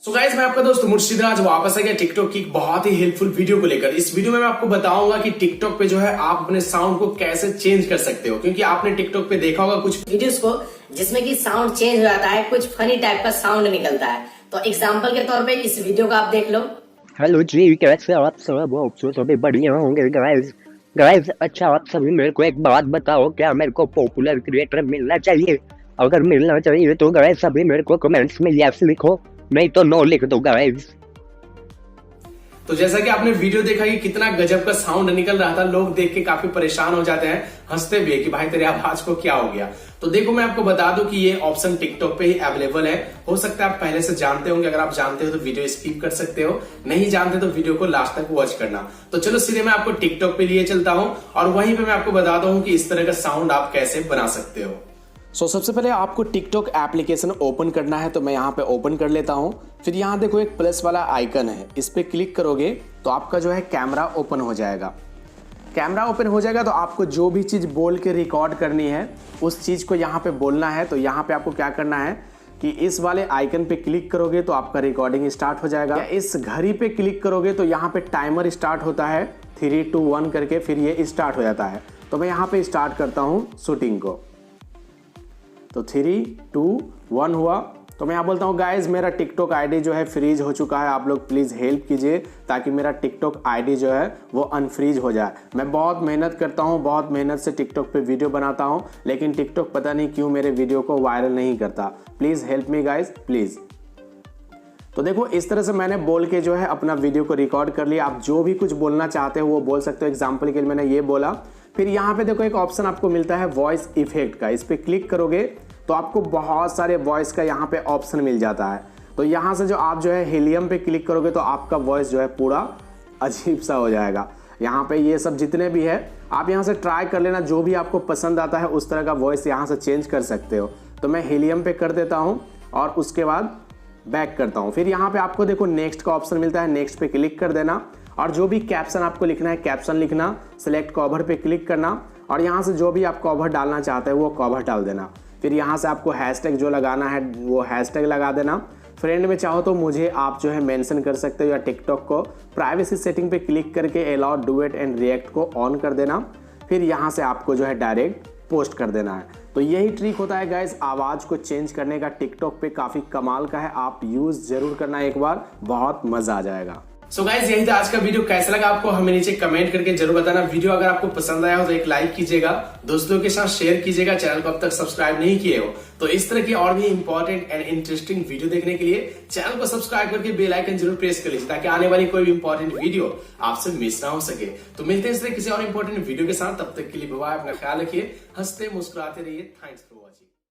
So guys, मैं आपका दोस्त मुर्शिदराज वापस आ गया टिकटॉक की एक बहुत ही हेल्पफुल वीडियो को लेकर। इस वीडियो में मैं आपको बताऊंगा कि टिकटॉक पे जो है आप अपने साउंड को कैसे चेंज कर सकते हो, क्योंकि आपने टिकटॉक पे देखा होगा कुछ वीडियोस को जिसमें कि साउंड चेंज हो जाता है, कुछ फनी टाइप का साउंड निकलता है। तो एग्जांपल के तौर पे इस वीडियो को आप देख लो। हेलो जी, कैसे आप सब? सभी बढ़िया होंगे गाइस। गाइस अच्छा, आप सभी मेरे को एक बात बताओ, क्या मेरे को पॉपुलर क्रिएटर मिलना चाहिए? अगर मिलना चाहिए तो गाइस सभी मेरे को कमेंट्स में यस लिखो, नहीं तो नो लिख दो गाइस। तो जैसा कि आपने वीडियो देखा कि कितना गजब का साउंड निकल रहा था, लोग देख के काफी परेशान हो जाते हैं, हंसते भी है कि भाई तेरे आवाज को क्या हो गया। तो देखो, मैं आपको बता दूं कि ये ऑप्शन टिकटॉक पे ही अवेलेबल है। हो सकता है आप पहले से जानते होंगे, अगर आप जानते हो तो वीडियो स्किप कर सकते हो, नहीं जानते तो वीडियो को लास्ट तक वॉच करना। तो चलो सीधे मैं आपको टिकटॉक पे लिए चलता हूं और वहीं पे मैं आपको बताता हूं कि इस तरह का साउंड आप कैसे बना सकते हो। सबसे पहले आपको टिकटॉक एप्लीकेशन ओपन करना है, तो मैं यहाँ पे ओपन कर लेता हूँ। फिर यहाँ देखो एक प्लस वाला आइकन है, इस पे क्लिक करोगे तो आपका जो है कैमरा ओपन हो जाएगा। कैमरा ओपन हो जाएगा तो आपको जो भी चीज़ बोल के रिकॉर्ड करनी है उस चीज़ को यहाँ पे बोलना है। तो यहाँ पे आपको क्या करना है कि इस वाले आइकन पे क्लिक करोगे तो आपका रिकॉर्डिंग स्टार्ट हो जाएगा। इस घड़ी पे क्लिक करोगे तो यहाँ पे टाइमर स्टार्ट होता है 3, 2, 1 करके, फिर ये स्टार्ट हो जाता है। तो मैं यहाँ पे स्टार्ट करता हूँ शूटिंग को। तो 3, 2, 1 हुआ। तो मैं यहाँ बोलता हूँ गाइज मेरा टिकटॉक आईडी जो है फ्रीज हो चुका है, आप लोग प्लीज़ हेल्प कीजिए ताकि मेरा टिकटॉक आईडी जो है वो अनफ्रीज हो जाए। मैं बहुत मेहनत करता हूँ, बहुत मेहनत से टिकटॉक पे वीडियो बनाता हूँ, लेकिन टिकटॉक पता नहीं क्यों मेरे वीडियो को वायरल नहीं करता। Please help me guys, please. तो देखो इस तरह से मैंने बोल के जो है अपना वीडियो को रिकॉर्ड कर लिया। आप जो भी कुछ बोलना चाहते हो वो बोल सकते हो। एग्जाम्पल के लिए मैंने ये बोला। फिर यहाँ पे देखो एक ऑप्शन आपको मिलता है वॉइस इफेक्ट का, इस पर क्लिक करोगे तो आपको बहुत सारे वॉइस का यहाँ पे ऑप्शन मिल जाता है। तो यहाँ से जो आप जो है हीलियम पे क्लिक करोगे तो आपका वॉइस जो है पूरा अजीब सा हो जाएगा। यहाँ पे ये सब जितने भी है आप यहाँ से ट्राई कर लेना, जो भी आपको पसंद आता है उस तरह का वॉइस यहाँ से चेंज कर सकते हो। तो मैं हीलियम पे कर देता हूँ और उसके बाद बैक करता हूँ। फिर यहाँ पे आपको देखो नेक्स्ट का ऑप्शन मिलता है, नेक्स्ट पे क्लिक कर देना और जो भी कैप्शन आपको लिखना है कैप्शन लिखना, सेलेक्ट कवर पे क्लिक करना और यहाँ से जो भी आप कवर डालना चाहते हो वो कवर डाल देना। फिर यहाँ से आपको हैशटैग जो लगाना है वो हैशटैग लगा देना। फ्रेंड में चाहो तो मुझे आप जो है मेंशन कर सकते हो, या टिकटॉक को प्राइवेसी सेटिंग पे क्लिक करके अलाउ डुएट एंड रिएक्ट को ऑन कर देना। फिर यहाँ से आपको जो है डायरेक्ट पोस्ट कर देना है। तो यही ट्रिक होता है गाइस आवाज़ को चेंज करने का, टिकटॉक पे काफ़ी कमाल का है, आप यूज़ जरूर करना एक बार, बहुत मज़ा आ जाएगा। सो गाइस, यही था आज का वीडियो। कैसा लगा आपको हमें नीचे कमेंट करके जरूर बताना। वीडियो अगर आपको पसंद आया हो तो एक लाइक कीजिएगा, दोस्तों के साथ शेयर कीजिएगा। चैनल को अब तक सब्सक्राइब नहीं किए हो तो इस तरह की और भी इंपॉर्टेंट एंड इंटरेस्टिंग वीडियो देखने के लिए चैनल को सब्सक्राइब करके बेल आइकन जरूर प्रेस कर लीजिए ताकि आने वाली कोई भी इंपॉर्टेंट वीडियो आपसे मिस ना हो सके। तो मिलते हैं इस तरह किसी और इंपॉर्टेंट वीडियो के साथ, तब तक के लिए बाय, अपना ख्याल रखिए, हंसते मुस्कुराते रहिए। Thanks for watching.